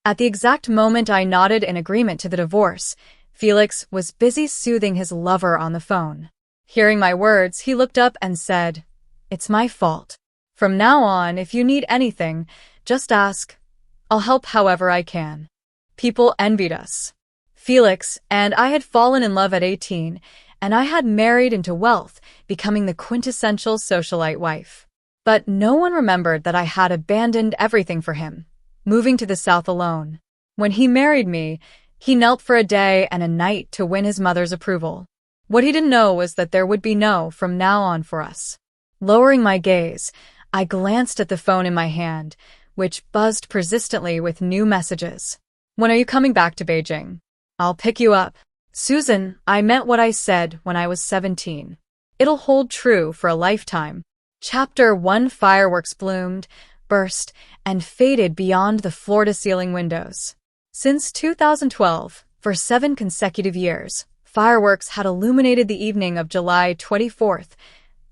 At the exact moment I nodded in agreement to the divorce, Felix was busy soothing his lover on the phone. Hearing my words, he looked up and said, "It's my fault. From now on, if you need anything, just ask. I'll help however I can." People envied us. Felix and I had fallen in love at 18, and I had married into wealth, becoming the quintessential socialite wife. But no one remembered that I had abandoned everything for him, moving to the South alone. When he married me, he knelt for a day and a night to win his mother's approval. What he didn't know was that there would be no from now on for us. Lowering my gaze, I glanced at the phone in my hand, which buzzed persistently with new messages. "When are you coming back to Beijing? I'll pick you up. Susan, I meant what I said when I was 17. It'll hold true for a lifetime." Chapter 1. Fireworks bloomed, burst, and faded beyond the floor-to-ceiling windows. Since 2012, for 7 consecutive years, fireworks had illuminated the evening of July 24th,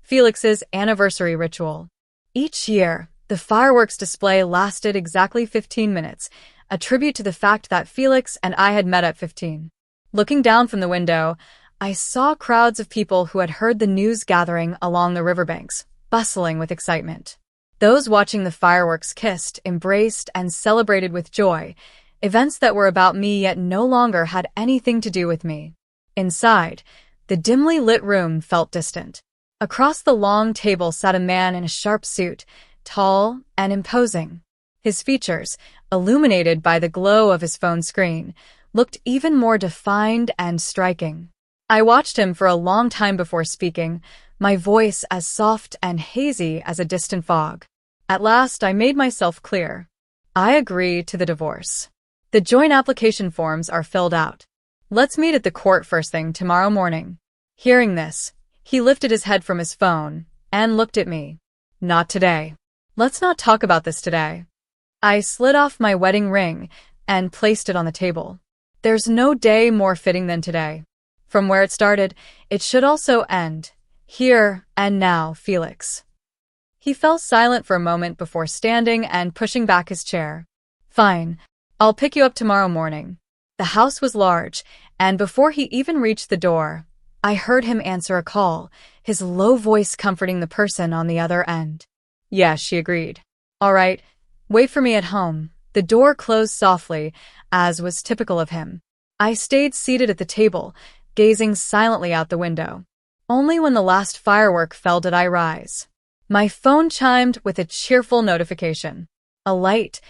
Felix's anniversary ritual. Each year, the fireworks display lasted exactly 15 minutes, a tribute to the fact that Felix and I had met at 15. Looking down from the window, I saw crowds of people who had heard the news gathering along the riverbanks, bustling with excitement. Those watching the fireworks kissed, embraced, and celebrated with joy, events that were about me yet no longer had anything to do with me. Inside, the dimly lit room felt distant. Across the long table sat a man in a sharp suit, tall and imposing. His features, illuminated by the glow of his phone screen, looked even more defined and striking. I watched him for a long time before speaking, my voice as soft and hazy as a distant fog. At last, I made myself clear. I agree to the divorce. The joint application forms are filled out. Let's meet at the court first thing tomorrow morning. Hearing this, he lifted his head from his phone and looked at me. Not today. Let's not talk about this today. I slid off my wedding ring and placed it on the table. There's no day more fitting than today. From where it started, it should also end. Here and now, Felix. He fell silent for a moment before standing and pushing back his chair. Fine. I'll pick you up tomorrow morning. The house was large, and before he even reached the door, I heard him answer a call, his low voice comforting the person on the other end. Yes, she agreed. All right. Wait for me at home. The door closed softly, as was typical of him. I stayed seated at the table, gazing silently out the window. Only when the last firework fell did I rise. My phone chimed with a cheerful notification. A light,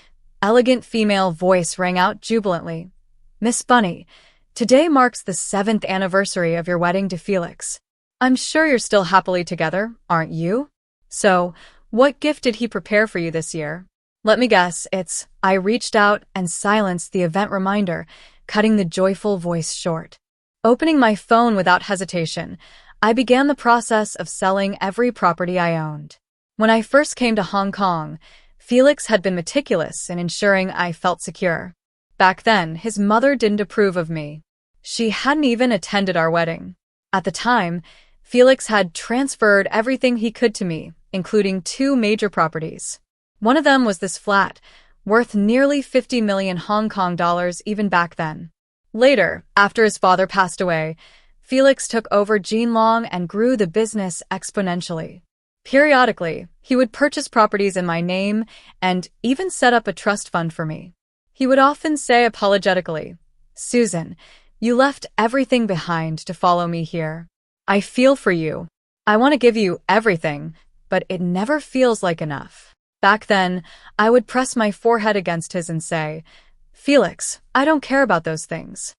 elegant female voice rang out jubilantly. "Miss Bunny, today marks the 7th anniversary of your wedding to Felix. I'm sure you're still happily together, aren't you? So, what gift did he prepare for you this year?" Let me guess, it's... I reached out and silenced the event reminder, cutting the joyful voice short. Opening my phone without hesitation, I began the process of selling every property I owned. When I first came to Hong Kong, Felix had been meticulous in ensuring I felt secure. Back then, his mother didn't approve of me. She hadn't even attended our wedding. At the time, Felix had transferred everything he could to me, including 2 major properties. One of them was this flat, worth nearly 50 million Hong Kong dollars even back then. Later, after his father passed away, Felix took over Jinlong and grew the business exponentially. Periodically, he would purchase properties in my name and even set up a trust fund for me. He would often say apologetically, "Susan, you left everything behind to follow me here. I feel for you. I want to give you everything, but it never feels like enough." Back then, I would press my forehead against his and say, "Felix, I don't care about those things."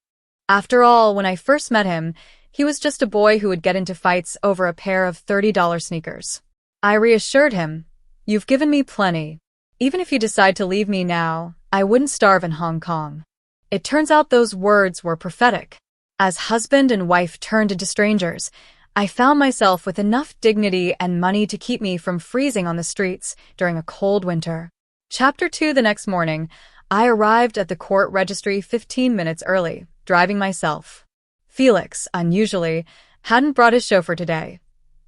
After all, when I first met him, he was just a boy who would get into fights over a pair of $30 sneakers. I reassured him, "You've given me plenty. Even if you decide to leave me now, I wouldn't starve in Hong Kong." It turns out those words were prophetic. As husband and wife turned into strangers, I found myself with enough dignity and money to keep me from freezing on the streets during a cold winter. Chapter 2. The next morning, I arrived at the court registry 15 minutes early, driving myself. Felix, unusually, hadn't brought his chauffeur today.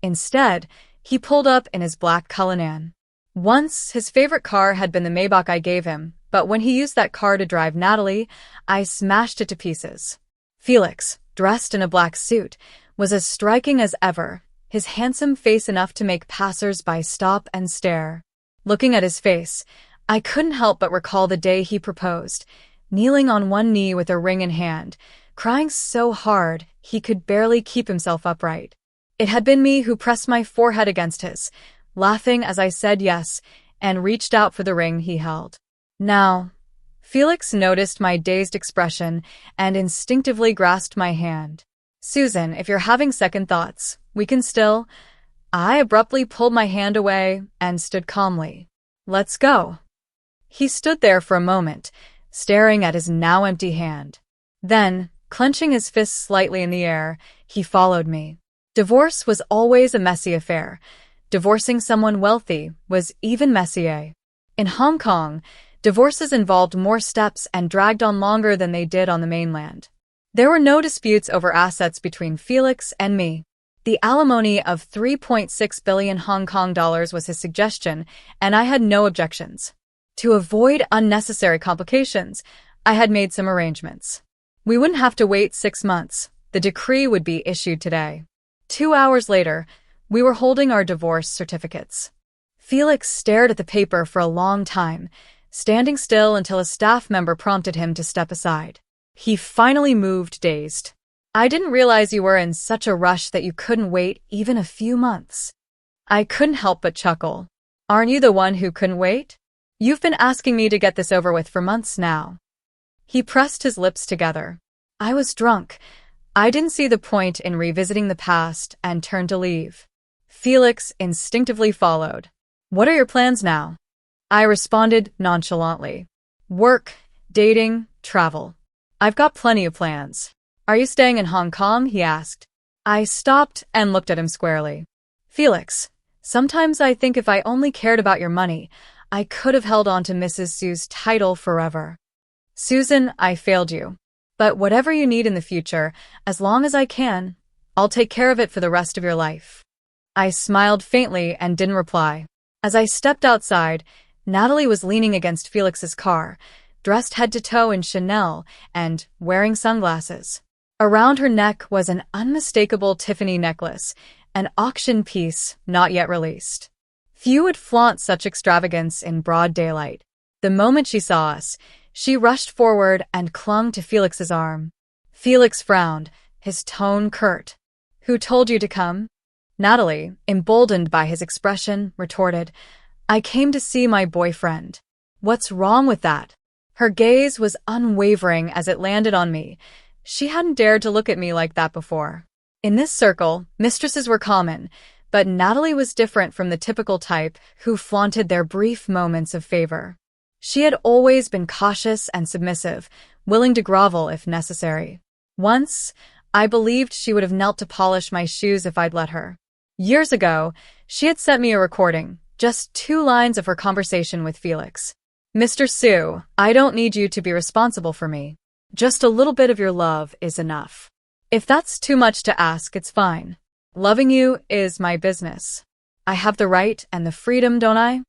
Instead, he pulled up in his black Cullinan. Once, his favorite car had been the Maybach I gave him, but when he used that car to drive Natalie, I smashed it to pieces. Felix, dressed in a black suit, was as striking as ever, his handsome face enough to make passers-by stop and stare. Looking at his face, I couldn't help but recall the day he proposed, kneeling on one knee with a ring in hand, crying so hard he could barely keep himself upright. It had been me who pressed my forehead against his, laughing as I said yes, and reached out for the ring he held. Now, Felix noticed my dazed expression and instinctively grasped my hand. "Susan, if you're having second thoughts, we can still—" I abruptly pulled my hand away and stood calmly. "Let's go." He stood there for a moment, staring at his now empty hand. Then, clenching his fists slightly in the air, he followed me. Divorce was always a messy affair. Divorcing someone wealthy was even messier. In Hong Kong, divorces involved more steps and dragged on longer than they did on the mainland. There were no disputes over assets between Felix and me. The alimony of 3.6 billion Hong Kong dollars was his suggestion, and I had no objections. To avoid unnecessary complications, I had made some arrangements. We wouldn't have to wait 6 months. The decree would be issued today. 2 hours later, we were holding our divorce certificates. Felix stared at the paper for a long time, standing still until a staff member prompted him to step aside. He finally moved, dazed. "I didn't realize you were in such a rush that you couldn't wait even a few months." I couldn't help but chuckle. "Aren't you the one who couldn't wait? You've been asking me to get this over with for months now." He pressed his lips together. I was drunk. I didn't see the point in revisiting the past and turned to leave. Felix instinctively followed. "What are your plans now?" I responded nonchalantly. "Work, dating, travel. I've got plenty of plans." "Are you staying in Hong Kong?" he asked. I stopped and looked at him squarely. "Felix, sometimes I think if I only cared about your money, I could have held on to Mrs. Sue's title forever. Susan, I failed you. But whatever you need in the future, as long as I can, I'll take care of it for the rest of your life." I smiled faintly and didn't reply. As I stepped outside, Natalie was leaning against Felix's car, dressed head to toe in Chanel and wearing sunglasses. Around her neck was an unmistakable Tiffany necklace, an auction piece not yet released. Few would flaunt such extravagance in broad daylight. The moment she saw us, she rushed forward and clung to Felix's arm. Felix frowned, his tone curt. "Who told you to come?" Natalie, emboldened by his expression, retorted, "I came to see my boyfriend." "What's wrong with that?" Her gaze was unwavering as it landed on me. She hadn't dared to look at me like that before. In this circle, mistresses were common, but Natalie was different from the typical type who flaunted their brief moments of favor. She had always been cautious and submissive, willing to grovel if necessary. Once, I believed she would have knelt to polish my shoes if I'd let her. Years ago, she had sent me a recording, just 2 lines of her conversation with Felix. "Mr. Sue, I don't need you to be responsible for me. Just a little bit of your love is enough. If that's too much to ask, it's fine. Loving you is my business. I have the right and the freedom, don't I?"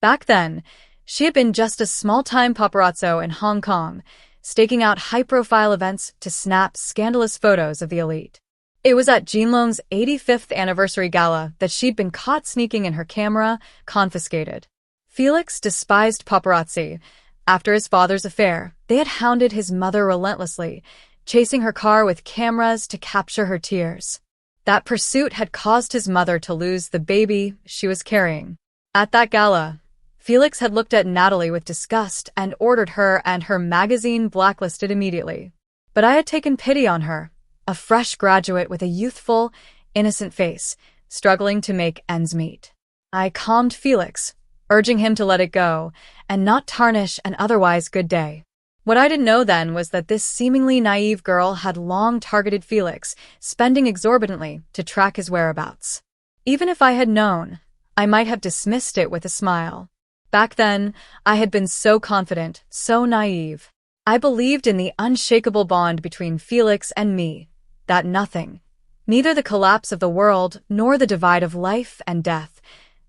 Back then, she had been just a small-time paparazzo in Hong Kong, staking out high-profile events to snap scandalous photos of the elite. It was at Jinlong's 85th anniversary gala that she'd been caught sneaking in her camera, confiscated. Felix despised paparazzi. After his father's affair, they had hounded his mother relentlessly, chasing her car with cameras to capture her tears. That pursuit had caused his mother to lose the baby she was carrying. At that gala, Felix had looked at Natalie with disgust and ordered her and her magazine blacklisted immediately. But I had taken pity on her, a fresh graduate with a youthful, innocent face, struggling to make ends meet. I calmed Felix, urging him to let it go and not tarnish an otherwise good day. What I didn't know then was that this seemingly naive girl had long targeted Felix, spending exorbitantly to track his whereabouts. Even if I had known, I might have dismissed it with a smile. Back then, I had been so confident, so naive. I believed in the unshakable bond between Felix and me, that nothing, neither the collapse of the world nor the divide of life and death,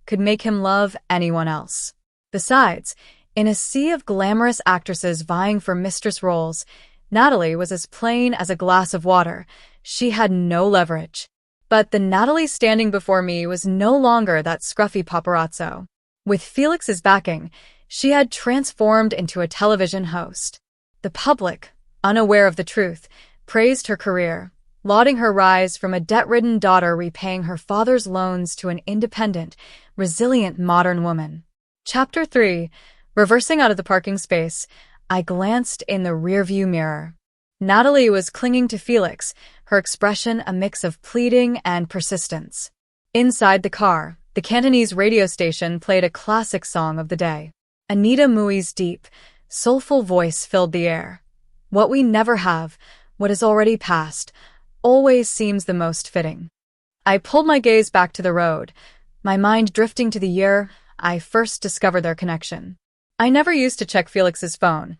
could make him love anyone else. Besides, in a sea of glamorous actresses vying for mistress roles, Natalie was as plain as a glass of water. She had no leverage. But the Natalie standing before me was no longer that scruffy paparazzo. With Felix's backing, she had transformed into a television host. The public, unaware of the truth, praised her career, lauding her rise from a debt-ridden daughter repaying her father's loans to an independent, resilient modern woman. Chapter 3. Reversing out of the parking space, I glanced in the rearview mirror. Natalie was clinging to Felix, her expression a mix of pleading and persistence. Inside the car, the Cantonese radio station played a classic song of the day. Anita Mui's deep, soulful voice filled the air. What we never have, what is already past, always seems the most fitting. I pulled my gaze back to the road, my mind drifting to the year I first discovered their connection. I never used to check Felix's phone.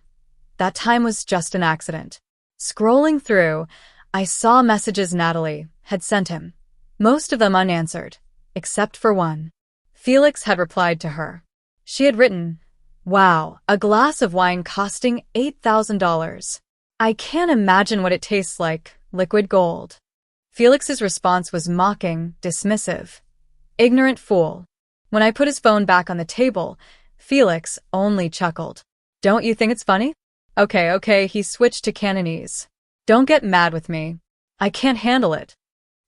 That time was just an accident. Scrolling through, I saw messages Natalie had sent him, most of them unanswered, except for one. Felix had replied to her. She had written, "Wow, a glass of wine costing $8,000. I can't imagine what it tastes like, liquid gold." Felix's response was mocking, dismissive. Ignorant fool. When I put his phone back on the table, Felix only chuckled. "Don't you think it's funny?" Okay, he switched to Cantonese. "Don't get mad with me. I can't handle it.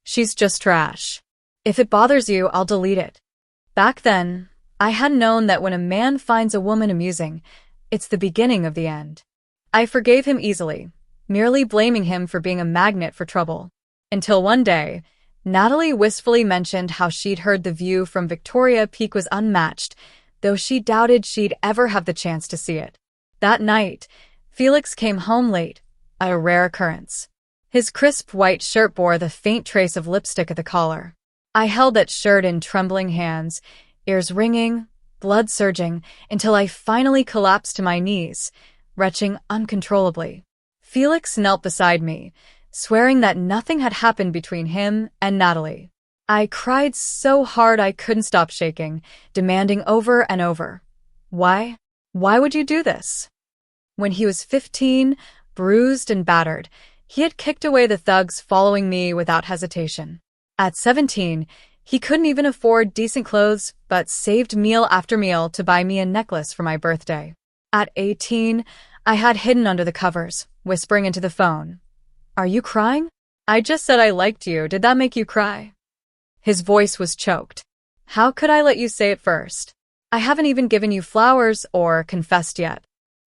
She's just trash. If it bothers you, I'll delete it." Back then, I had known that when a man finds a woman amusing, it's the beginning of the end. I forgave him easily, merely blaming him for being a magnet for trouble. Until one day, Natalie wistfully mentioned how she'd heard the view from Victoria Peak was unmatched, though she doubted she'd ever have the chance to see it. That night, Felix came home late, a rare occurrence. His crisp white shirt bore the faint trace of lipstick at the collar. I held that shirt in trembling hands, ears ringing, blood surging, until I finally collapsed to my knees, retching uncontrollably. Felix knelt beside me, swearing that nothing had happened between him and Natalie. I cried so hard I couldn't stop shaking, demanding over and over, "Why? Why would you do this?" When he was 15, bruised and battered, he had kicked away the thugs following me without hesitation. At 17, he couldn't even afford decent clothes but saved meal after meal to buy me a necklace for my birthday. At 18, I had hidden under the covers, whispering into the phone, "Are you crying? I just said I liked you. Did that make you cry?" His voice was choked. "How could I let you say it first? I haven't even given you flowers or confessed yet."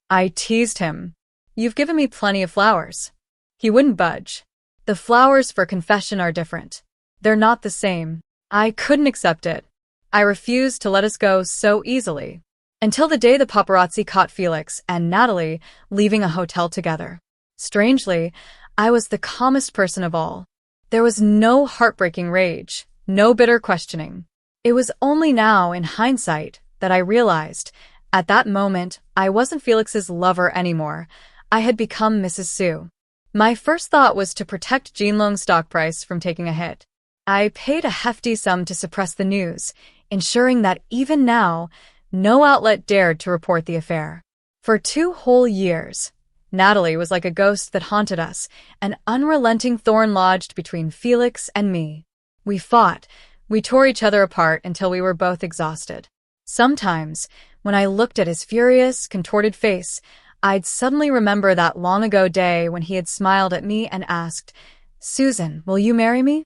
I teased him. "You've given me plenty of flowers." He wouldn't budge. "The flowers for confession are different. They're not the same." I couldn't accept it. I refused to let us go so easily. Until the day the paparazzi caught Felix and Natalie leaving a hotel together. Strangely, I was the calmest person of all. There was no heartbreaking rage, no bitter questioning. It was only now, in hindsight, that I realized, at that moment, I wasn't Felix's lover anymore. I had become Mrs. Sue. My first thought was to protect Jinlong's stock price from taking a hit. I paid a hefty sum to suppress the news, ensuring that even now, no outlet dared to report the affair. For 2 whole years, Natalie was like a ghost that haunted us, an unrelenting thorn lodged between Felix and me. We fought, we tore each other apart until we were both exhausted. Sometimes, when I looked at his furious, contorted face, I'd suddenly remember that long-ago day when he had smiled at me and asked, "Susan, will you marry me?"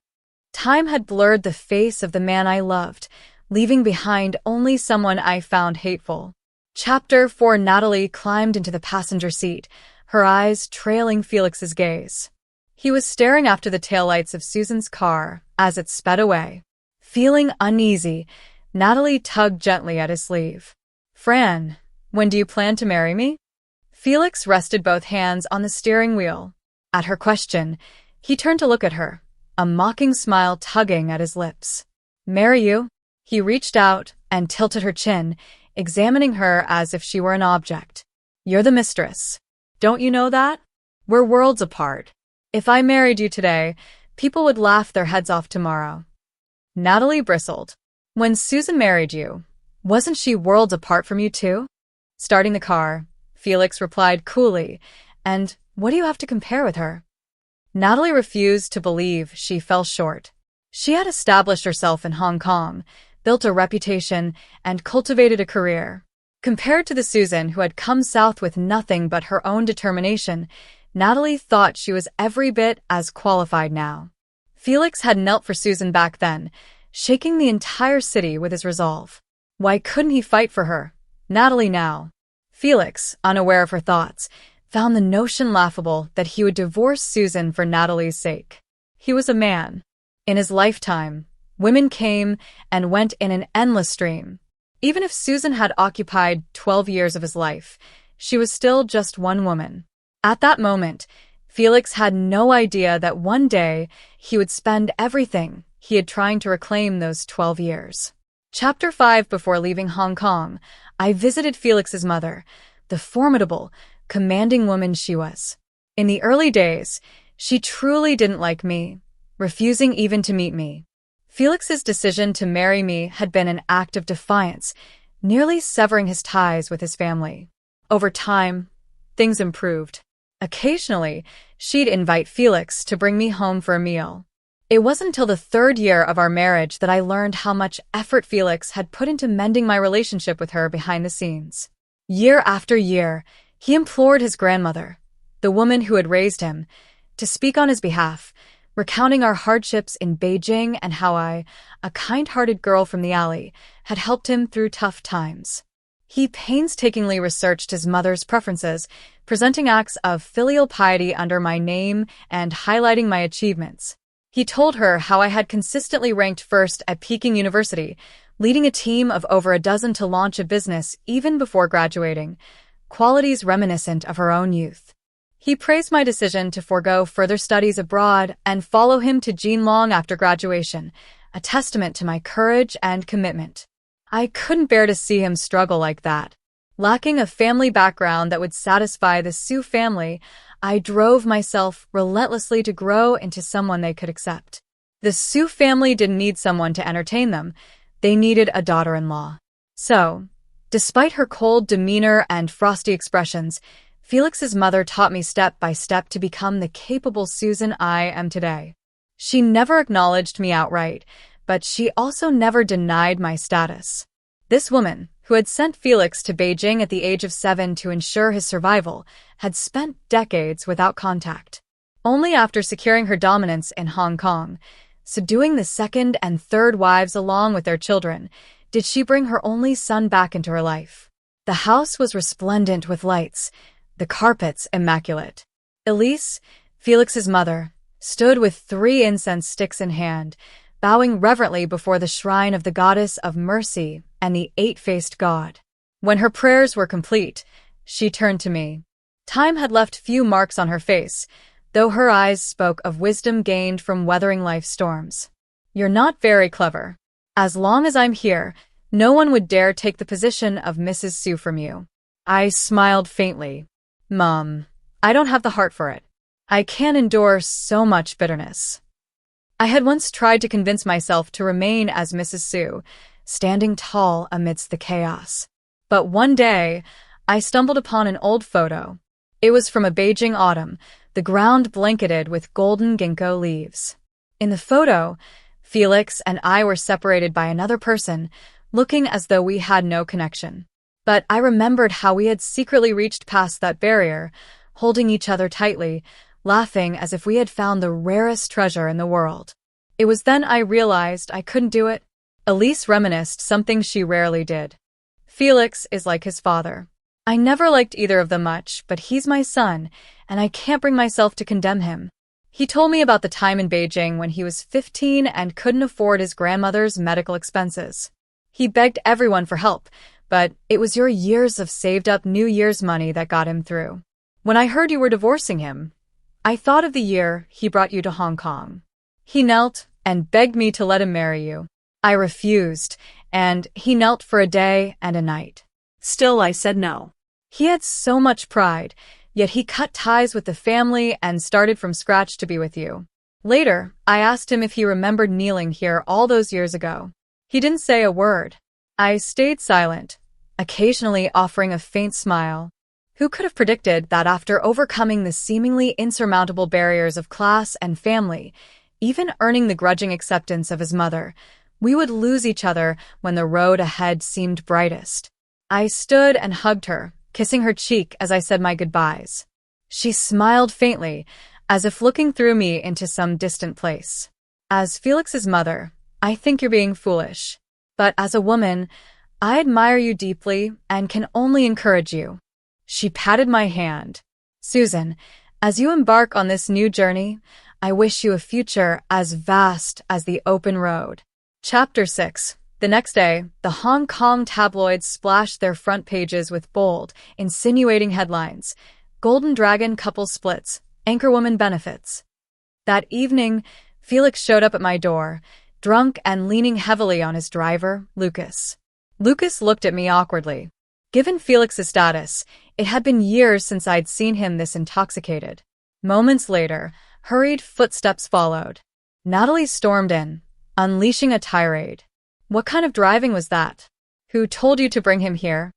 Time had blurred the face of the man I loved, leaving behind only someone I found hateful. Chapter 4. Natalie climbed into the passenger seat, her eyes trailing Felix's gaze. He was staring after the taillights of Susan's car as it sped away. Feeling uneasy, Natalie tugged gently at his sleeve. "Fran, when do you plan to marry me?" Felix rested both hands on the steering wheel. At her question, he turned to look at her, a mocking smile tugging at his lips. "Marry you?" He reached out and tilted her chin, examining her as if she were an object. "You're the mistress. Don't you know that? We're worlds apart. If I married you today, people would laugh their heads off tomorrow." Natalie bristled. When Susan married you, wasn't she worlds apart from you too? Starting the car, Felix replied coolly, and what do you have to compare with her? Natalie refused to believe she fell short. She had established herself in Hong Kong, built a reputation, and cultivated a career. Compared to the Susan who had come south with nothing but her own determination, Natalie thought she was every bit as qualified now. Felix had knelt for Susan back then, shaking the entire city with his resolve. Why couldn't he fight for her? Natalie now. Felix, unaware of her thoughts, found the notion laughable that he would divorce Susan for Natalie's sake. He was a man. In his lifetime, women came and went in an endless stream. Even if Susan had occupied 12 years of his life, she was still just one woman. At that moment, Felix had no idea that one day he would spend everything he had trying to reclaim those 12 years. Chapter 5. Before leaving Hong Kong, I visited Felix's mother, the formidable, commanding woman she was. In the early days, she truly didn't like me, refusing even to meet me. Felix's decision to marry me had been an act of defiance, nearly severing his ties with his family. Over time, things improved. Occasionally, she'd invite Felix to bring me home for a meal. It wasn't until the 3rd year of our marriage that I learned how much effort Felix had put into mending my relationship with her behind the scenes. Year after year, he implored his grandmother, the woman who had raised him, to speak on his behalf, recounting our hardships in Beijing and how I, a kind-hearted girl from the alley, had helped him through tough times. He painstakingly researched his mother's preferences, presenting acts of filial piety under my name and highlighting my achievements. He told her how I had consistently ranked first at Peking University, leading a team of over a dozen to launch a business even before graduating, qualities reminiscent of her own youth. He praised my decision to forego further studies abroad and follow him to Geelong after graduation, a testament to my courage and commitment. I couldn't bear to see him struggle like that. Lacking a family background that would satisfy the Su family, I drove myself relentlessly to grow into someone they could accept. The Su family didn't need someone to entertain them. They needed a daughter-in-law. So, despite her cold demeanor and frosty expressions, Felix's mother taught me step by step to become the capable Susan I am today. She never acknowledged me outright, but she also never denied my status. This woman, who had sent Felix to Beijing at the age of 7 to ensure his survival, had spent decades without contact. Only after securing her dominance in Hong Kong, subduing the 2nd and 3rd wives along with their children, did she bring her only son back into her life. The house was resplendent with lights, the carpets immaculate. Elise, Felix's mother, stood with 3 incense sticks in hand, bowing reverently before the shrine of the goddess of mercy and the 8-faced god. When her prayers were complete, she turned to me. Time had left few marks on her face, though her eyes spoke of wisdom gained from weathering life's storms. You're not very clever. As long as I'm here, no one would dare take the position of Mrs. Su from you. I smiled faintly. Mom, I don't have the heart for it. I can't endure so much bitterness. I had once tried to convince myself to remain as Mrs. Su, standing tall amidst the chaos. But one day, I stumbled upon an old photo. It was from a Beijing autumn, the ground blanketed with golden ginkgo leaves. In the photo, Felix and I were separated by another person, looking as though we had no connection. But I remembered how we had secretly reached past that barrier, holding each other tightly, laughing as if we had found the rarest treasure in the world. It was then I realized I couldn't do it. Elise reminisced, something she rarely did. Felix is like his father. I never liked either of them much, but he's my son, and I can't bring myself to condemn him. He told me about the time in Beijing when he was 15 and couldn't afford his grandmother's medical expenses. He begged everyone for help, but it was your years of saved-up New Year's money that got him through. When I heard you were divorcing him, I thought of the year he brought you to Hong Kong. He knelt and begged me to let him marry you. I refused, and he knelt for a day and a night. Still, I said no. He had so much pride, yet he cut ties with the family and started from scratch to be with you. Later, I asked him if he remembered kneeling here all those years ago. He didn't say a word. I stayed silent, occasionally offering a faint smile. Who could have predicted that after overcoming the seemingly insurmountable barriers of class and family, even earning the grudging acceptance of his mother, we would lose each other when the road ahead seemed brightest? I stood and hugged her, kissing her cheek as I said my goodbyes. She smiled faintly, as if looking through me into some distant place. As Felix's mother, I think you're being foolish. But as a woman, I admire you deeply and can only encourage you. She patted my hand. Susan, as you embark on this new journey, I wish you a future as vast as the open road. Chapter 6. The next day, the Hong Kong tabloids splashed their front pages with bold, insinuating headlines. Golden Dragon couple splits, anchorwoman benefits. That evening, Felix showed up at my door, drunk and leaning heavily on his driver, Lucas. Lucas looked at me awkwardly. Given Felix's status, it had been years since I'd seen him this intoxicated. Moments later, hurried footsteps followed. Natalie stormed in, unleashing a tirade. What kind of driving was that? Who told you to bring him here?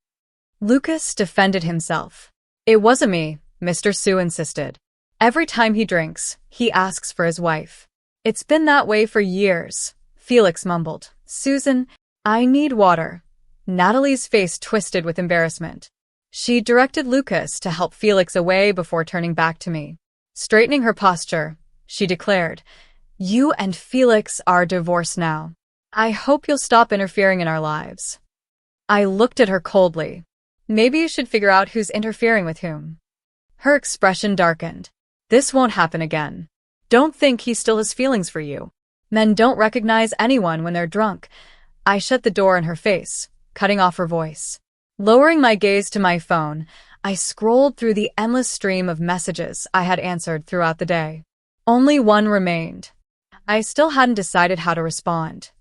Lucas defended himself. It wasn't me, Mr. Su insisted. Every time he drinks, he asks for his wife. It's been that way for years, Felix mumbled. Susan, I need water. Natalie's face twisted with embarrassment. She directed Lucas to help Felix away before turning back to me. Straightening her posture, she declared, You and Felix are divorced now. I hope you'll stop interfering in our lives. I looked at her coldly. Maybe you should figure out who's interfering with whom. Her expression darkened. This won't happen again. Don't think he still has feelings for you. Men don't recognize anyone when they're drunk. I shut the door in her face, cutting off her voice. Lowering my gaze to my phone, I scrolled through the endless stream of messages I had answered throughout the day. Only one remained. I still hadn't decided how to respond.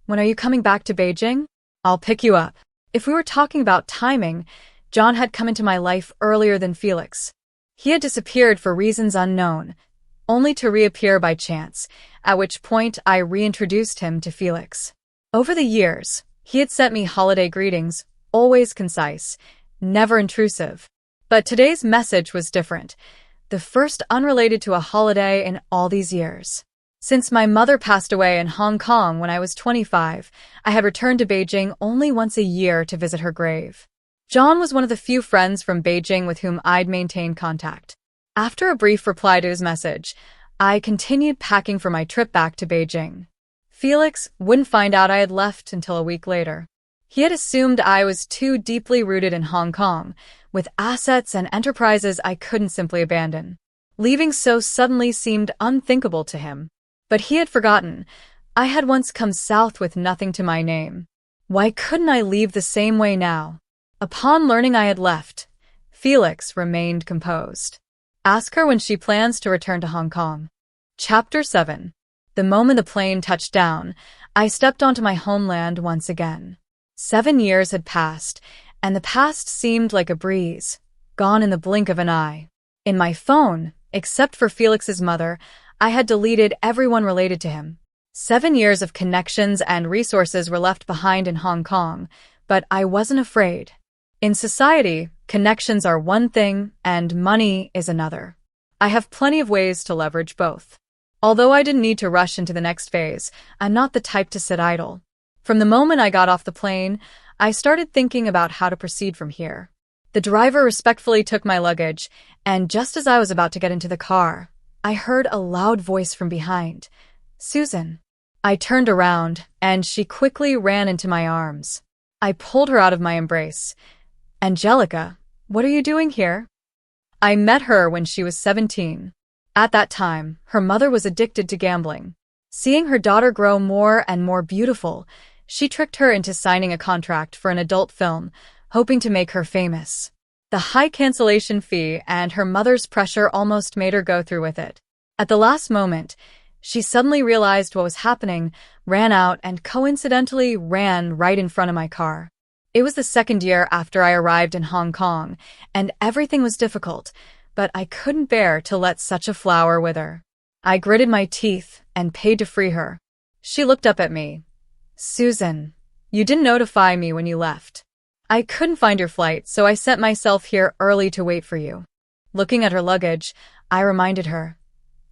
When are you coming back to Beijing? I'll pick you up. If we were talking about timing, John had come into my life earlier than Felix. He had disappeared for reasons unknown, only to reappear by chance, at which point I reintroduced him to Felix. Over the years, he had sent me holiday greetings, always concise, never intrusive. But today's message was different, the first unrelated to a holiday in all these years. Since my mother passed away in Hong Kong when I was 25, I had returned to Beijing only once a year to visit her grave. John was one of the few friends from Beijing with whom I'd maintained contact. After a brief reply to his message, I continued packing for my trip back to Beijing. Felix wouldn't find out I had left until a week later. He had assumed I was too deeply rooted in Hong Kong, with assets and enterprises I couldn't simply abandon. Leaving so suddenly seemed unthinkable to him. But he had forgotten. I had once come south with nothing to my name. Why couldn't I leave the same way now? Upon learning I had left, Felix remained composed. Ask her when she plans to return to Hong Kong. Chapter 7. The moment the plane touched down, I stepped onto my homeland once again. 7 years had passed, and the past seemed like a breeze, gone in the blink of an eye. In my phone, except for Felix's mother, I had deleted everyone related to him. 7 years of connections and resources were left behind in Hong Kong, but I wasn't afraid. In society, connections are one thing and money is another. I have plenty of ways to leverage both. Although I didn't need to rush into the next phase, I'm not the type to sit idle. From the moment I got off the plane, I started thinking about how to proceed from here. The driver respectfully took my luggage, and just as I was about to get into the car, I heard a loud voice from behind. Susan. I turned around, and she quickly ran into my arms. I pulled her out of my embrace. Angelica, what are you doing here? I met her when she was 17. At that time, her mother was addicted to gambling. Seeing her daughter grow more and more beautiful, she tricked her into signing a contract for an adult film, hoping to make her famous. The high cancellation fee and her mother's pressure almost made her go through with it. At the last moment, she suddenly realized what was happening, ran out, and coincidentally ran right in front of my car. It was the second year after I arrived in Hong Kong, and everything was difficult, but I couldn't bear to let such a flower wither. I gritted my teeth and paid to free her. She looked up at me. Susan, you didn't notify me when you left. I couldn't find your flight, so I sent myself here early to wait for you. Looking at her luggage, I reminded her,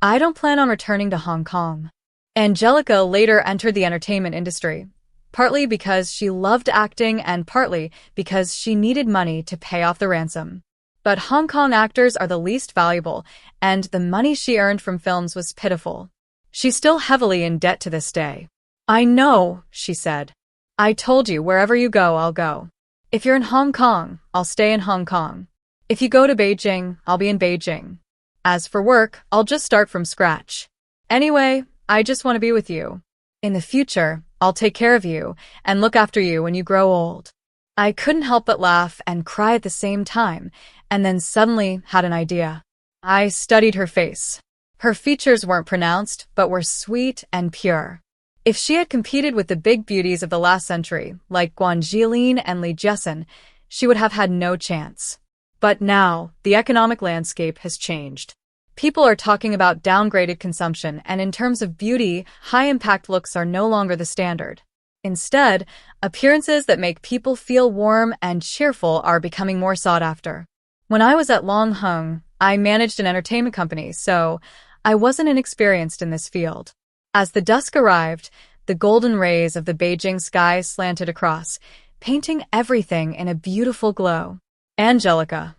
I don't plan on returning to Hong Kong. Angelica later entered the entertainment industry, partly because she loved acting and partly because she needed money to pay off the ransom. But Hong Kong actors are the least valuable, and the money she earned from films was pitiful. She's still heavily in debt to this day. I know, she said. I told you, wherever you go, I'll go. If you're in Hong Kong, I'll stay in Hong Kong. If you go to Beijing, I'll be in Beijing. As for work, I'll just start from scratch. Anyway, I just want to be with you. In the future, I'll take care of you and look after you when you grow old. I couldn't help but laugh and cry at the same time, and then suddenly had an idea. I studied her face. Her features weren't pronounced, but were sweet and pure. If she had competed with the big beauties of the last century, like Guan Jilin and Li Jiasun, she would have had no chance. But now, the economic landscape has changed. People are talking about downgraded consumption, and in terms of beauty, high-impact looks are no longer the standard. Instead, appearances that make people feel warm and cheerful are becoming more sought after. When I was at Long Hung, I managed an entertainment company, so I wasn't inexperienced in this field. As the dusk arrived, the golden rays of the Beijing sky slanted across, painting everything in a beautiful glow. Angelica.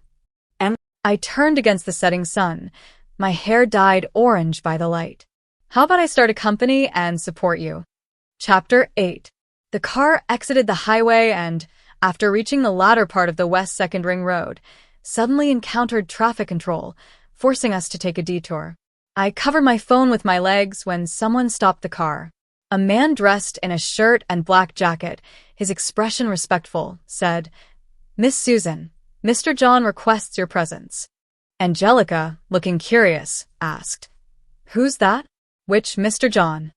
I turned against the setting sun, my hair dyed orange by the light. How about I start a company and support you? Chapter 8. The car exited the highway and, after reaching the latter part of the West Second Ring Road, suddenly encountered traffic control, forcing us to take a detour. I covered my phone with my legs when someone stopped the car. A man dressed in a shirt and black jacket, his expression respectful, said, Miss Susan, Mr. John requests your presence. Angelica, looking curious, asked, Who's that? Which Mr. John?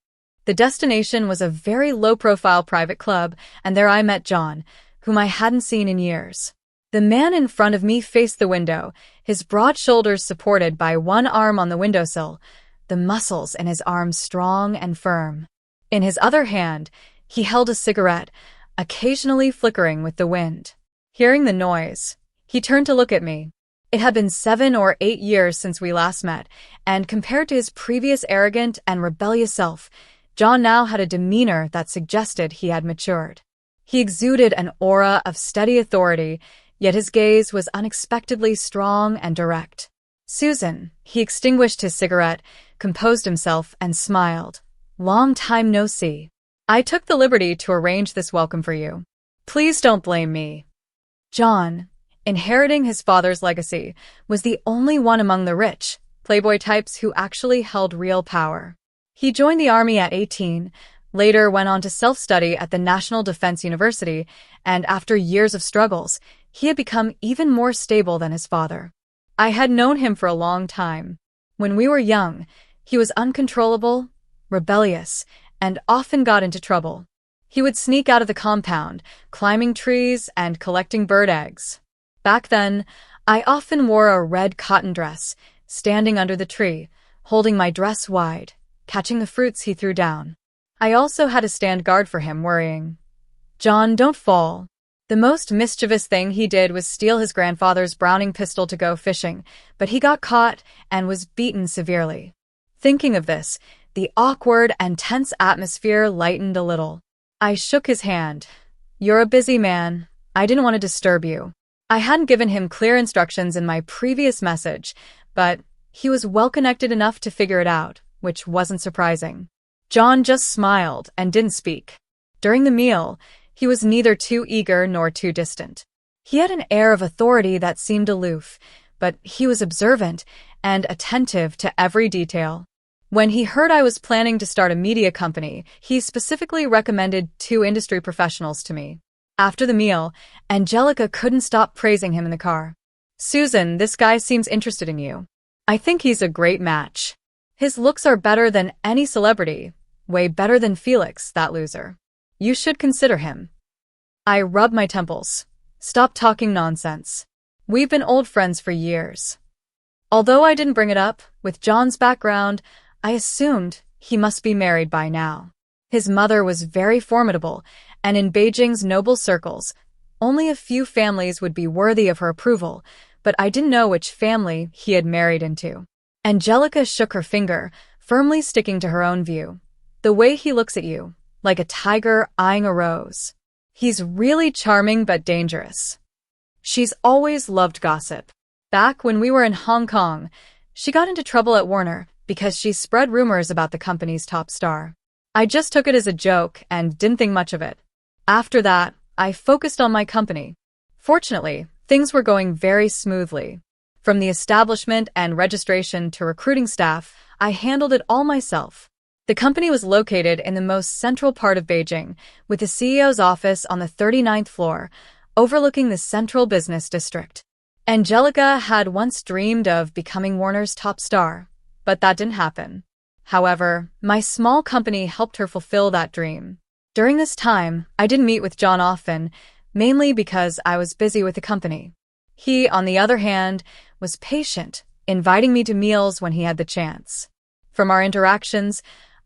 The destination was a very low-profile private club, and there I met John, whom I hadn't seen in years. The man in front of me faced the window, his broad shoulders supported by one arm on the windowsill, the muscles in his arms strong and firm. In his other hand, he held a cigarette, occasionally flickering with the wind. Hearing the noise, he turned to look at me. It had been 7 or 8 years since we last met, and compared to his previous arrogant and rebellious self, John now had a demeanor that suggested he had matured. He exuded an aura of steady authority, yet his gaze was unexpectedly strong and direct. Susan, he extinguished his cigarette, composed himself, and smiled. Long time no see. I took the liberty to arrange this welcome for you. Please don't blame me. John, inheriting his father's legacy, was the only one among the rich, playboy types who actually held real power. He joined the army at 18, later went on to self-study at the National Defense University, and after years of struggles, he had become even more stable than his father. I had known him for a long time. When we were young, he was uncontrollable, rebellious, and often got into trouble. He would sneak out of the compound, climbing trees and collecting bird eggs. Back then, I often wore a red cotton dress, standing under the tree, holding my dress wide, catching the fruits he threw down. I also had to stand guard for him, worrying, John, don't fall. The most mischievous thing he did was steal his grandfather's Browning pistol to go fishing, but he got caught and was beaten severely. Thinking of this, the awkward and tense atmosphere lightened a little. I shook his hand. You're a busy man. I didn't want to disturb you. I hadn't given him clear instructions in my previous message, but he was well-connected enough to figure it out, which wasn't surprising. John just smiled and didn't speak. During the meal, he was neither too eager nor too distant. He had an air of authority that seemed aloof, but he was observant and attentive to every detail. When he heard I was planning to start a media company, he specifically recommended 2 industry professionals to me. After the meal, Angelica couldn't stop praising him in the car. Susan, this guy seems interested in you. I think he's a great match. His looks are better than any celebrity, way better than Felix, that loser. You should consider him. I rubbed my temples. Stop talking nonsense. We've been old friends for years. Although I didn't bring it up, with John's background, I assumed he must be married by now. His mother was very formidable, and in Beijing's noble circles, only a few families would be worthy of her approval, but I didn't know which family he had married into. Angelica shook her finger, firmly sticking to her own view. The way he looks at you, like a tiger eyeing a rose. He's really charming but dangerous. She's always loved gossip. Back when we were in Hong Kong, she got into trouble at Warner because she spread rumors about the company's top star. I just took it as a joke and didn't think much of it. After that, I focused on my company. Fortunately, things were going very smoothly. From the establishment and registration to recruiting staff, I handled it all myself. The company was located in the most central part of Beijing, with the CEO's office on the 39th floor, overlooking the central business district. Angelica had once dreamed of becoming Warner's top star, but that didn't happen. However, my small company helped her fulfill that dream. During this time, I didn't meet with John often, mainly because I was busy with the company. He, on the other hand, was patient, inviting me to meals when he had the chance. From our interactions,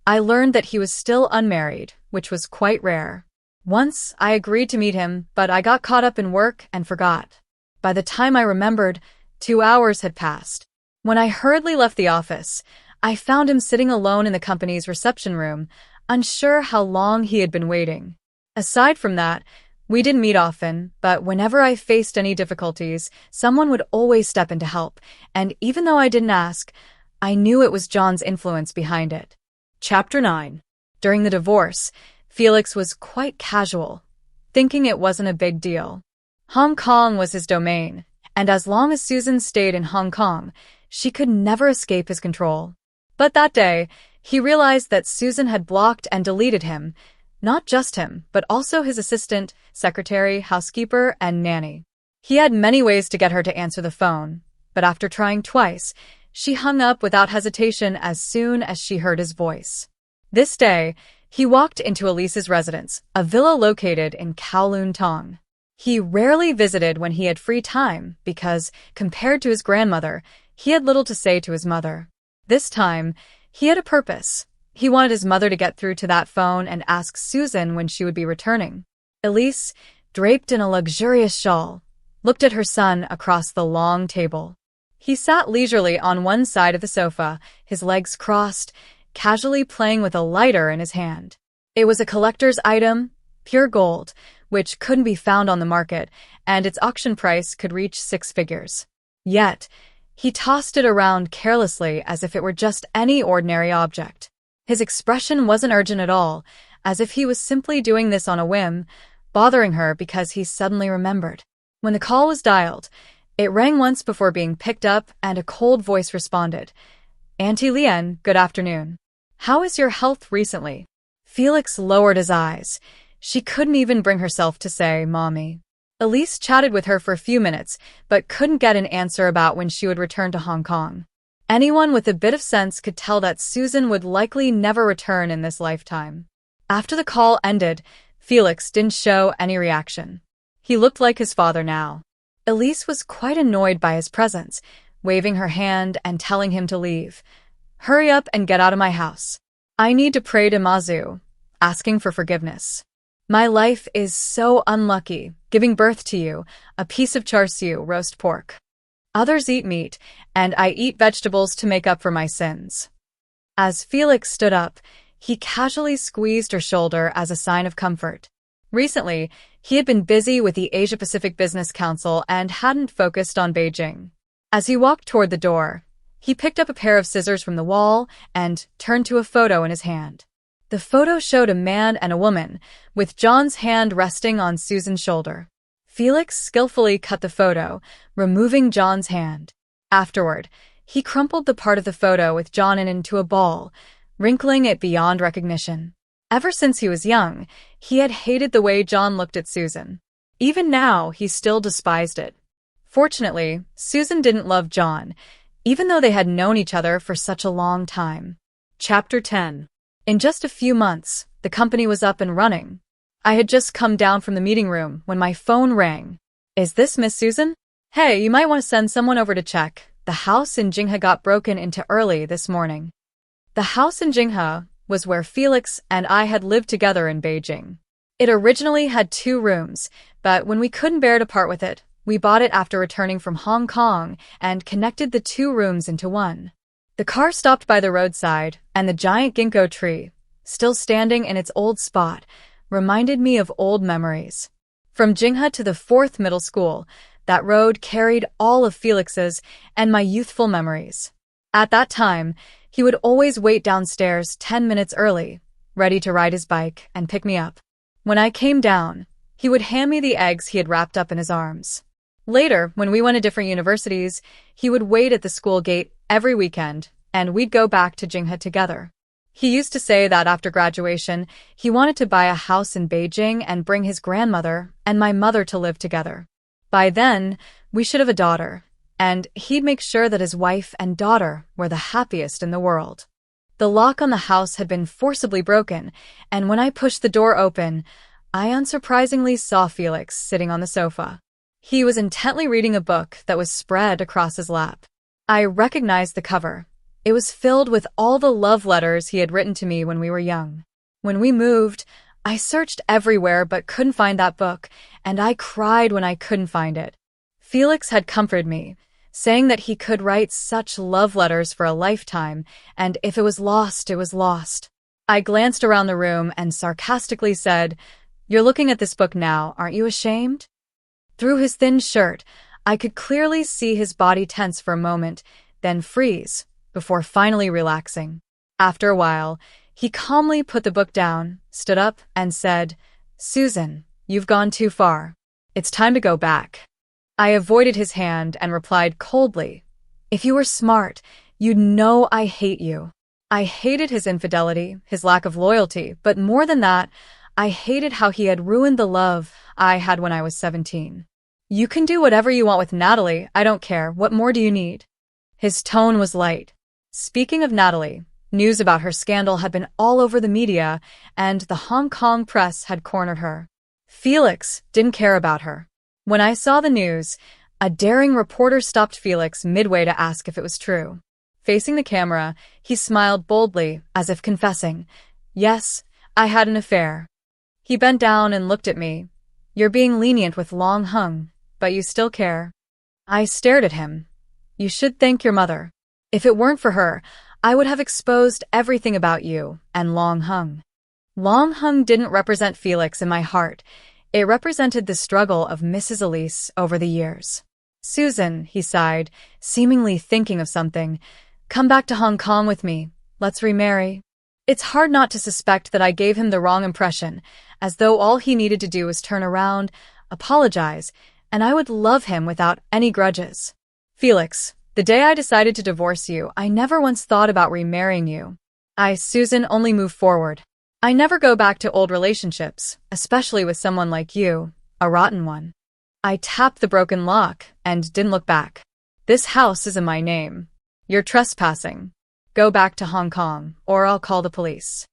I learned that he was still unmarried, which was quite rare. Once, I agreed to meet him, but I got caught up in work and forgot. By the time I remembered, 2 hours had passed. When I hurriedly left the office, I found him sitting alone in the company's reception room, unsure how long he had been waiting. Aside from that, we didn't meet often, but whenever I faced any difficulties, someone would always step in to help, and even though I didn't ask, I knew it was John's influence behind it. Chapter 9. During the divorce, Felix was quite casual, thinking it wasn't a big deal. Hong Kong was his domain, and as long as Susan stayed in Hong Kong, she could never escape his control. But that day, he realized that Susan had blocked and deleted him, not just him, but also his assistant, secretary, housekeeper, and nanny. He had many ways to get her to answer the phone, but after trying twice, she hung up without hesitation as soon as she heard his voice. This day, he walked into Elise's residence, a villa located in Kowloon Tong. He rarely visited when he had free time because, compared to his grandmother, he had little to say to his mother. This time, he had a purpose. He wanted his mother to get through to that phone and ask Susan when she would be returning. Elise, draped in a luxurious shawl, looked at her son across the long table. He sat leisurely on one side of the sofa, his legs crossed, casually playing with a lighter in his hand. It was a collector's item, pure gold, which couldn't be found on the market, and its auction price could reach 6 figures. Yet, he tossed it around carelessly as if it were just any ordinary object. His expression wasn't urgent at all, as if he was simply doing this on a whim, bothering her because he suddenly remembered. When the call was dialed, it rang once before being picked up and a cold voice responded. "Auntie Lian, good afternoon. How is your health recently?" Felix lowered his eyes. She couldn't even bring herself to say, "Mommy." Elise chatted with her for a few minutes, but couldn't get an answer about when she would return to Hong Kong. Anyone with a bit of sense could tell that Susan would likely never return in this lifetime. After the call ended, Felix didn't show any reaction. He looked like his father now. Elise was quite annoyed by his presence, waving her hand and telling him to leave. "Hurry up and get out of my house. I need to pray to Mazu, asking for forgiveness. My life is so unlucky, giving birth to you, a piece of char siu, roast pork. Others eat meat, and I eat vegetables to make up for my sins." As Felix stood up, he casually squeezed her shoulder as a sign of comfort. Recently, he had been busy with the Asia-Pacific Business Council and hadn't focused on Beijing. As he walked toward the door, he picked up a pair of scissors from the wall and turned to a photo in his hand. The photo showed a man and a woman, with John's hand resting on Susan's shoulder. Felix skillfully cut the photo, removing John's hand. Afterward, he crumpled the part of the photo with John into a ball, wrinkling it beyond recognition. Ever since he was young, he had hated the way John looked at Susan. Even now, he still despised it. Fortunately, Susan didn't love John, even though they had known each other for such a long time. Chapter 10. In just a few months, the company was up and running. I had just come down from the meeting room when my phone rang. "Is this Miss Susan? Hey, you might want to send someone over to check. The house in Jinghe got broken into early this morning." The house in Jinghe, was where Felix and I had lived together in Beijing. It originally had 2 rooms, but when we couldn't bear to part with it, we bought it after returning from Hong Kong and connected the 2 rooms into one. The car stopped by the roadside, and the giant ginkgo tree, still standing in its old spot, reminded me of old memories. From Jinghe to the 4th middle school, that road carried all of Felix's and my youthful memories. At that time, he would always wait downstairs 10 minutes early, ready to ride his bike and pick me up. When I came down, he would hand me the eggs he had wrapped up in his arms. Later, when we went to different universities, he would wait at the school gate every weekend, and we'd go back to Jinghe together. He used to say that after graduation, he wanted to buy a house in Beijing and bring his grandmother and my mother to live together. By then, we should have a daughter, and he'd make sure that his wife and daughter were the happiest in the world. The lock on the house had been forcibly broken, and when I pushed the door open, I unsurprisingly saw Felix sitting on the sofa. He was intently reading a book that was spread across his lap. I recognized the cover. It was filled with all the love letters he had written to me when we were young. When we moved, I searched everywhere but couldn't find that book, and I cried when I couldn't find it. Felix had comforted me, saying that he could write such love letters for a lifetime, and if it was lost, it was lost. I glanced around the room and sarcastically said, "You're looking at this book now, aren't you ashamed?" Through his thin shirt, I could clearly see his body tense for a moment, then freeze, before finally relaxing. After a while, he calmly put the book down, stood up, and said, "Susan, you've gone too far. It's time to go back." I avoided his hand and replied coldly, "If you were smart, you'd know I hate you." I hated his infidelity, his lack of loyalty, but more than that, I hated how he had ruined the love I had when I was 17. "You can do whatever you want with Natalie, I don't care. What more do you need?" His tone was light. Speaking of Natalie, news about her scandal had been all over the media, and the Hong Kong press had cornered her. Felix didn't care about her. When I saw the news, a daring reporter stopped Felix midway to ask if it was true. Facing the camera, he smiled boldly, as if confessing, "Yes, I had an affair." He bent down and looked at me. "You're being lenient with Long Hung, but you still care." I stared at him. "You should thank your mother. If it weren't for her, I would have exposed everything about you and Long Hung." Long Hung didn't represent Felix in my heart. It represented the struggle of Mrs. Elise over the years. "Susan," he sighed, seemingly thinking of something, "come back to Hong Kong with me. Let's remarry." It's hard not to suspect that I gave him the wrong impression, as though all he needed to do was turn around, apologize, and I would love him without any grudges. "Felix, the day I decided to divorce you, I never once thought about remarrying you. Susan, only move forward. I never go back to old relationships, especially with someone like you, a rotten one." I tapped the broken lock and didn't look back. "This house is in my name. You're trespassing. Go back to Hong Kong, or I'll call the police."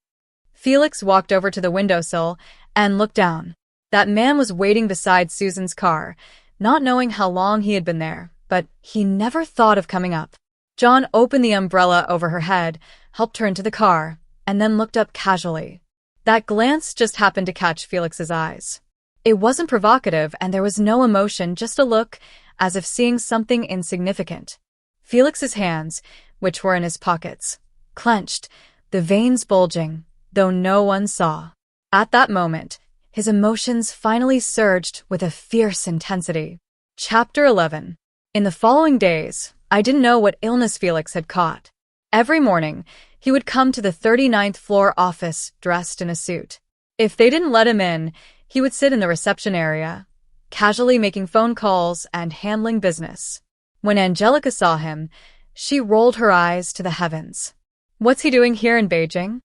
Felix walked over to the windowsill and looked down. That man was waiting beside Susan's car, not knowing how long he had been there, but he never thought of coming up. John opened the umbrella over her head, helped her into the car, and then looked up casually. That glance just happened to catch Felix's eyes. It wasn't provocative, and there was no emotion, just a look, as if seeing something insignificant. Felix's hands, which were in his pockets, clenched, the veins bulging, though no one saw. At that moment, his emotions finally surged with a fierce intensity. Chapter 11. In the following days, I didn't know what illness Felix had caught. Every morning, he would come to the 39th floor office dressed in a suit. If they didn't let him in, he would sit in the reception area, casually making phone calls and handling business. When Angelica saw him, she rolled her eyes to the heavens. "What's he doing here in Beijing?"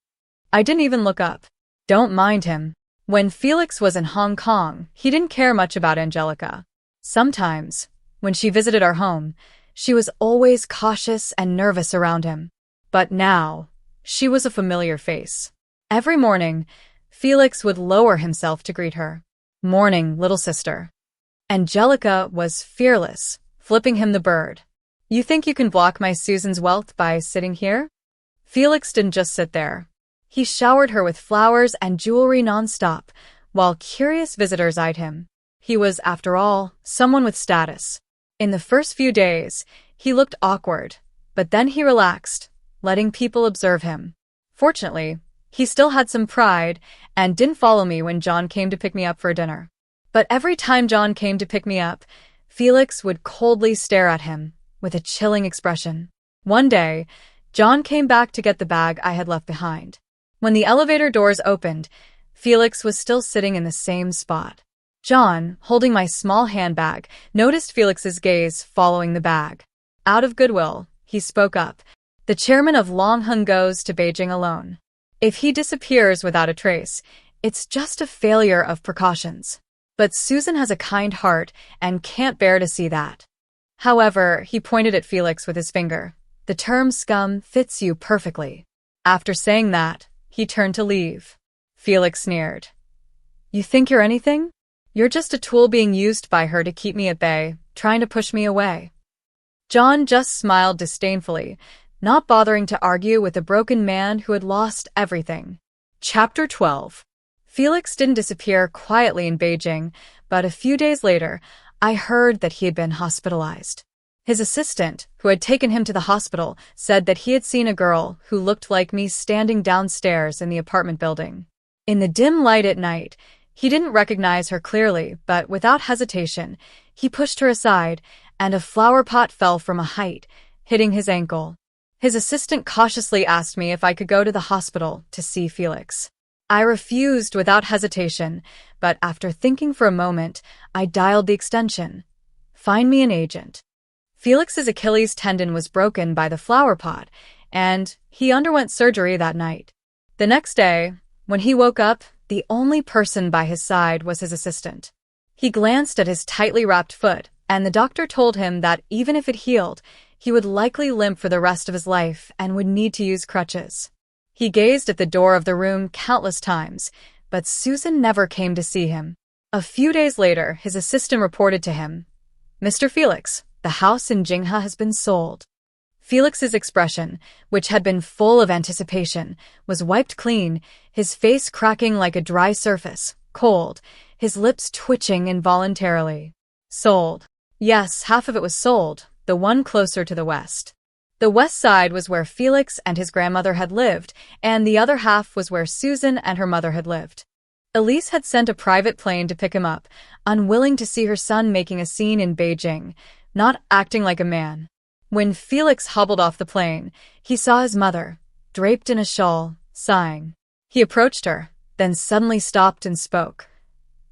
I didn't even look up. Don't mind him. When Felix was in Hong Kong, he didn't care much about Angelica. Sometimes, when she visited our home, she was always cautious and nervous around him. But now, she was a familiar face. Every morning, Felix would lower himself to greet her. "Morning, little sister." Angelica was fearless, flipping him the bird. "You think you can block my Susan's wealth by sitting here?" Felix didn't just sit there. He showered her with flowers and jewelry nonstop, while curious visitors eyed him. He was, after all, someone with status. In the first few days, he looked awkward, but then he relaxed, letting people observe him. Fortunately, he still had some pride and didn't follow me when John came to pick me up for dinner. But every time John came to pick me up, Felix would coldly stare at him with a chilling expression. One day, John came back to get the bag I had left behind. When the elevator doors opened, Felix was still sitting in the same spot. John, holding my small handbag, noticed Felix's gaze following the bag. Out of goodwill, he spoke up. The chairman of Longheng goes to Beijing alone. If he disappears without a trace, it's just a failure of precautions. But Susan has a kind heart and can't bear to see that. However, he pointed at Felix with his finger. The term scum fits you perfectly. After saying that, he turned to leave. Felix sneered. You think you're anything? You're just a tool being used by her to keep me at bay, trying to push me away. John just smiled disdainfully, not bothering to argue with a broken man who had lost everything. Chapter 12. Felix didn't disappear quietly in Beijing, but a few days later, I heard that he had been hospitalized. His assistant, who had taken him to the hospital, said that he had seen a girl who looked like me standing downstairs in the apartment building. In the dim light at night, he didn't recognize her clearly, but without hesitation, he pushed her aside, and a flower pot fell from a height, hitting his ankle. His assistant cautiously asked me if I could go to the hospital to see Felix. I refused without hesitation, but after thinking for a moment, I dialed the extension. Find me an agent. Felix's Achilles tendon was broken by the flower pot, and he underwent surgery that night. The next day, when he woke up, the only person by his side was his assistant. He glanced at his tightly wrapped foot, and the doctor told him that even if it healed, he would likely limp for the rest of his life and would need to use crutches. He gazed at the door of the room countless times, but Susan never came to see him. A few days later, his assistant reported to him, Mr. Felix, the house in Jinghe has been sold. Felix's expression, which had been full of anticipation, was wiped clean, his face cracking like a dry surface, cold, his lips twitching involuntarily. Sold. Yes, half of it was sold, the one closer to the west. The west side was where Felix and his grandmother had lived, and the other half was where Susan and her mother had lived. Elise had sent a private plane to pick him up, unwilling to see her son making a scene in Beijing, not acting like a man. When Felix hobbled off the plane, he saw his mother, draped in a shawl, sighing. He approached her, then suddenly stopped and spoke.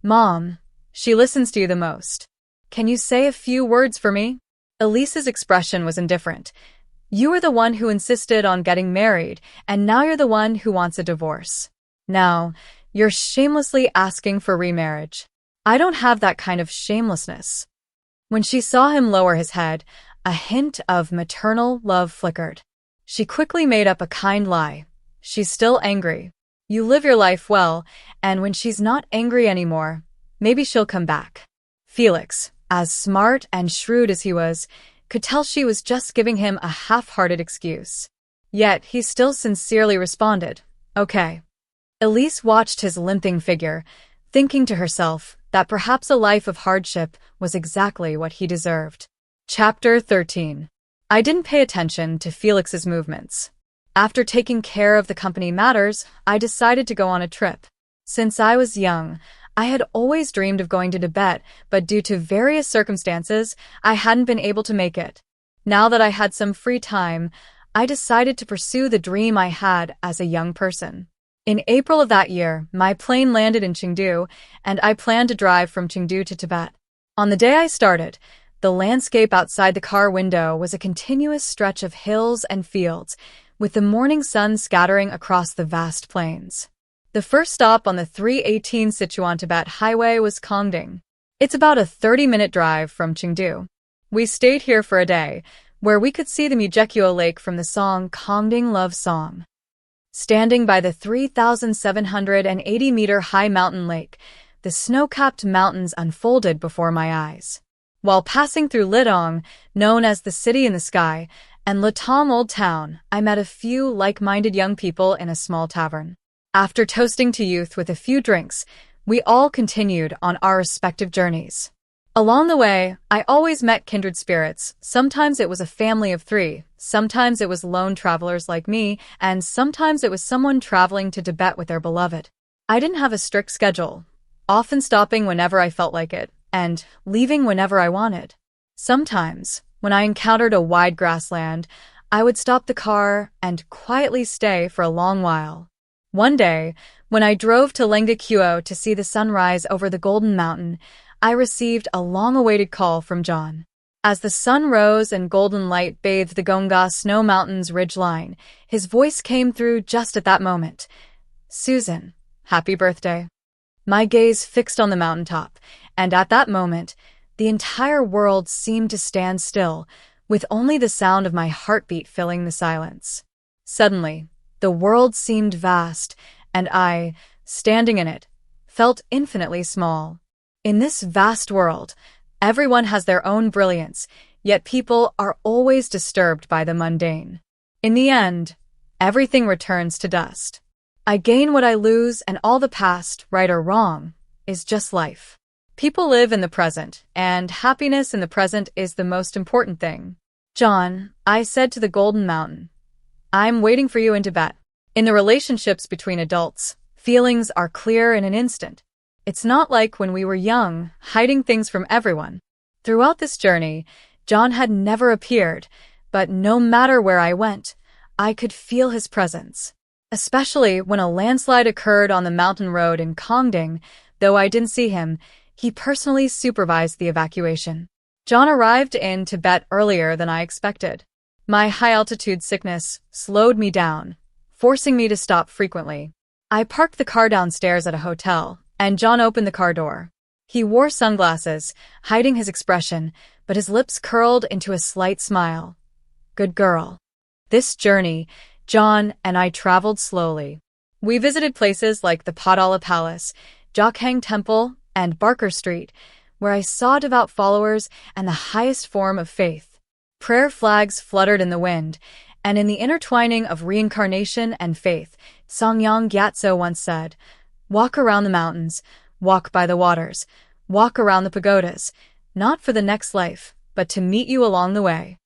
Mom, she listens to you the most. Can you say a few words for me? Elise's expression was indifferent. You were the one who insisted on getting married, and now you're the one who wants a divorce. Now, you're shamelessly asking for remarriage. I don't have that kind of shamelessness. When she saw him lower his head, a hint of maternal love flickered. She quickly made up a kind lie. She's still angry. You live your life well, and when she's not angry anymore, maybe she'll come back. Felix, as smart and shrewd as he was, could tell she was just giving him a half-hearted excuse. Yet he still sincerely responded, okay. Elise watched his limping figure, thinking to herself that perhaps a life of hardship was exactly what he deserved. Chapter 13. I didn't pay attention to Felix's movements. After taking care of the company matters, I decided to go on a trip. Since I was young, I had always dreamed of going to Tibet, but due to various circumstances, I hadn't been able to make it. Now that I had some free time, I decided to pursue the dream I had as a young person. In April of that year, my plane landed in Chengdu, and I planned to drive from Chengdu to Tibet. On the day I started, the landscape outside the car window was a continuous stretch of hills and fields, with the morning sun scattering across the vast plains. The first stop on the 318 Sichuan-Tibet highway was Kongding. It's about a 30-minute drive from Chengdu. We stayed here for a day, where we could see the Mujekyo Lake from the song Kongding Love Song. Standing by the 3,780-meter high mountain lake, the snow-capped mountains unfolded before my eyes. While passing through Lidong, known as the City in the Sky, and Latam Old Town, I met a few like-minded young people in a small tavern. After toasting to youth with a few drinks, we all continued on our respective journeys. Along the way, I always met kindred spirits. Sometimes it was a family of 3, sometimes it was lone travelers like me, and sometimes it was someone traveling to Tibet with their beloved. I didn't have a strict schedule, often stopping whenever I felt like it, and leaving whenever I wanted. Sometimes, when I encountered a wide grassland, I would stop the car and quietly stay for a long while. One day, when I drove to Lengdequo to see the sunrise over the Golden Mountain, I received a long-awaited call from John. As the sun rose and golden light bathed the Gonga Snow Mountains ridgeline, his voice came through just at that moment. "Susan, happy birthday." My gaze fixed on the mountaintop, and at that moment, the entire world seemed to stand still, with only the sound of my heartbeat filling the silence. Suddenly, the world seemed vast, and I, standing in it, felt infinitely small. In this vast world, everyone has their own brilliance, yet people are always disturbed by the mundane. In the end, everything returns to dust. I gain what I lose, and all the past, right or wrong, is just life. People live in the present, and happiness in the present is the most important thing. "John," I said to the Golden Mountain, "I'm waiting for you in Tibet." In the relationships between adults, feelings are clear in an instant. It's not like when we were young, hiding things from everyone. Throughout this journey, John had never appeared, but no matter where I went, I could feel his presence. Especially when a landslide occurred on the mountain road in Kongding, though I didn't see him, he personally supervised the evacuation. John arrived in Tibet earlier than I expected. My high-altitude sickness slowed me down, forcing me to stop frequently. I parked the car downstairs at a hotel, and John opened the car door. He wore sunglasses, hiding his expression, but his lips curled into a slight smile. "Good girl." This journey, John and I traveled slowly. We visited places like the Potala Palace, Jokhang Temple, and Barker Street, where I saw devout followers and the highest form of faith. Prayer flags fluttered in the wind, and in the intertwining of reincarnation and faith, Songyang Gyatso once said, "Walk around the mountains, walk by the waters, walk around the pagodas, not for the next life, but to meet you along the way."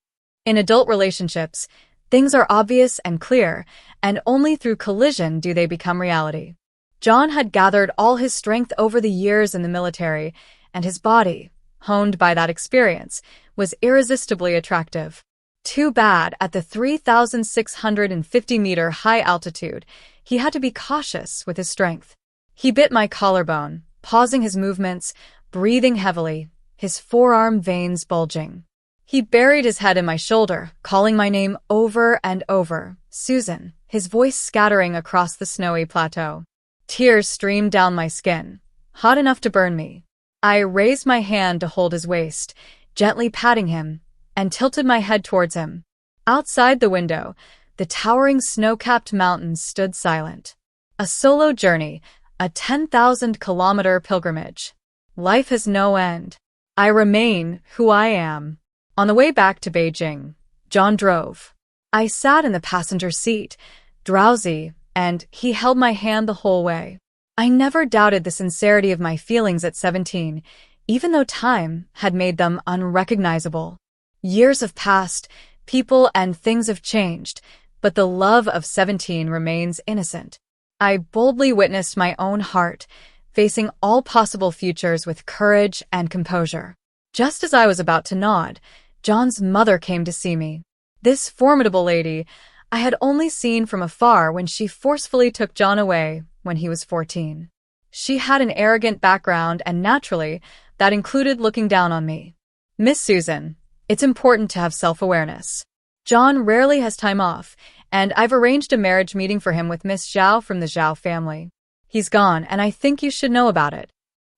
In adult relationships, things are obvious and clear, and only through collision do they become reality. John had gathered all his strength over the years in the military, and his body, honed by that experience, was irresistibly attractive. Too bad, at the 3,650-meter high altitude, he had to be cautious with his strength. He bit my collarbone, pausing his movements, breathing heavily, his forearm veins bulging. He buried his head in my shoulder, calling my name over and over, "Susan," his voice scattering across the snowy plateau. Tears streamed down my skin, hot enough to burn me. I raised my hand to hold his waist, gently patting him, and tilted my head towards him. Outside the window, the towering snow-capped mountains stood silent. A solo journey, a 10,000-kilometer pilgrimage. Life has no end. I remain who I am. On the way back to Beijing, John drove. I sat in the passenger seat, drowsy, and he held my hand the whole way. I never doubted the sincerity of my feelings at 17, even though time had made them unrecognizable. Years have passed, people and things have changed, but the love of 17 remains innocent. I boldly witnessed my own heart, facing all possible futures with courage and composure. Just as I was about to nod, John's mother came to see me. This formidable lady I had only seen from afar when she forcefully took John away when he was 14. She had an arrogant background, and naturally, that included looking down on me. "Miss Susan, it's important to have self-awareness. John rarely has time off, and I've arranged a marriage meeting for him with Miss Zhao from the Zhao family. He's gone, and I think you should know about it."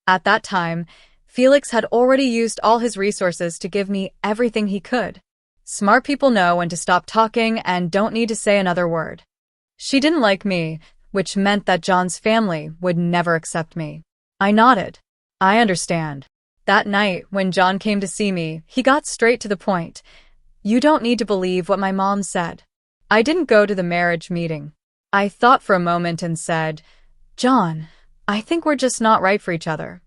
At that time, Felix had already used all his resources to give me everything he could. Smart people know when to stop talking and don't need to say another word. She didn't like me, which meant that John's family would never accept me. I nodded. "I understand." That night, when John came to see me, he got straight to the point. You don't need to believe what my mom said. I didn't go to the marriage meeting. I thought for a moment and said, John, I think we're just not right for each other.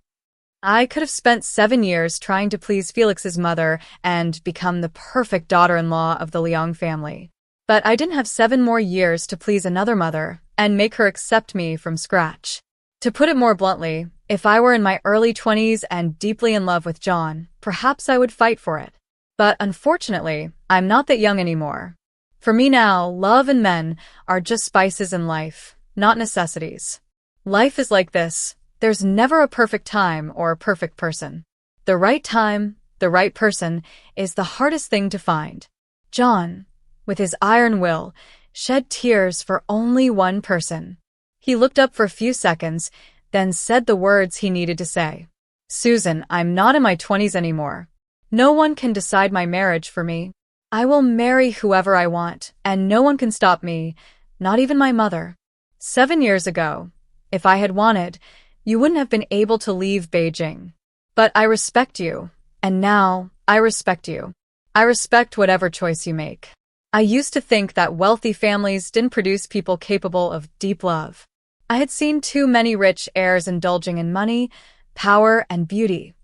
I could have spent 7 years trying to please Felix's mother and become the perfect daughter-in-law of the Liang family. But I didn't have 7 more years to please another mother and make her accept me from scratch. To put it more bluntly, if I were in my early 20s and deeply in love with John, perhaps I would fight for it. But unfortunately, I'm not that young anymore. For me now, love and men are just spices in life, not necessities. Life is like this. There's never a perfect time or a perfect person. The right time, the right person, is the hardest thing to find. John, with his iron will, shed tears for only one person. He looked up for a few seconds, then said the words he needed to say. Susan, I'm not in my 20s anymore. No one can decide my marriage for me. I will marry whoever I want, and no one can stop me, not even my mother. 7 years ago, if I had wanted, you wouldn't have been able to leave Beijing. But I respect you, and now I respect you. I respect whatever choice you make. I used to think that wealthy families didn't produce people capable of deep love. I had seen too many rich heirs indulging in money, power, and beauty,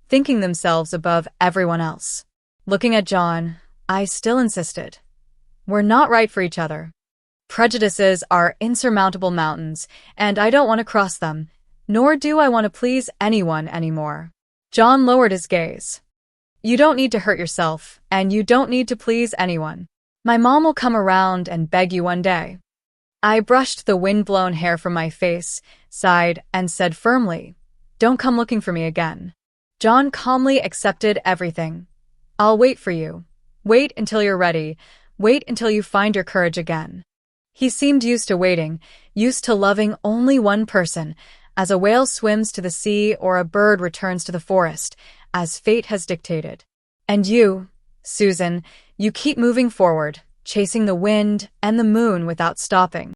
thinking themselves above everyone else. Looking at John, I still insisted. We're not right for each other. Prejudices are insurmountable mountains, and I don't want to cross them, nor do I want to please anyone anymore. John lowered his gaze. You don't need to hurt yourself, and you don't need to please anyone. My mom will come around and beg you one day. I brushed the wind-blown hair from my face, sighed, and said firmly, Don't come looking for me again. John calmly accepted everything. I'll wait for you. Wait until you're ready. Wait until you find your courage again. He seemed used to waiting, used to loving only one person, as a whale swims to the sea or a bird returns to the forest, as fate has dictated. And you, Susan, you keep moving forward, chasing the wind and the moon without stopping.